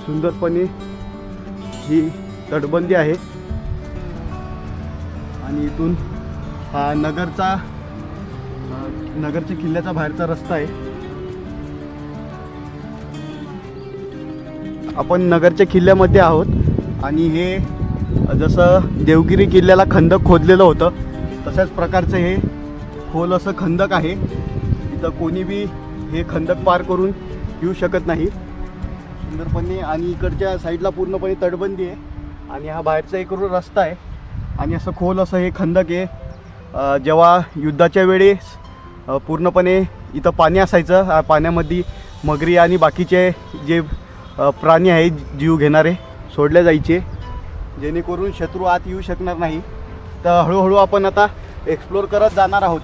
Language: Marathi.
सुंदरपणे ही तटबंदी आहे आणि इथून हा नगरच्या किल्ल्याचा बाहेरचा रस्ता आहे। आपण नगरच्या किल्ल्यामध्ये आहोत आणि हे जसं देवगिरी किल्ल्याला खंदक खोदलेलं होतं तशाच प्रकारचं हे खोल असं खंदक आहे। इथं कोणी बी हे खंदक पार करून येऊ शकत नाही सुंदरपणे। आणि इकडच्या साईडला पूर्णपणे तटबंदी आहे आणि हा बाहेरचा एक रस्ता आहे आणि असं खोल असं हे खंदक आहे। जेव्हा युद्धाच्या वेळेस पूर्णपणे इथं पाणी असायचं, पाण्यामध्ये मगरी आणि बाकीचे जे प्राणी आहेत जीव घेणारे सोडले जायचे, जेणेकरून शत्रू आत येऊ शकणार नाही। तर हळूहळू आपण आता एक्सप्लोर करत जाणार आहोत।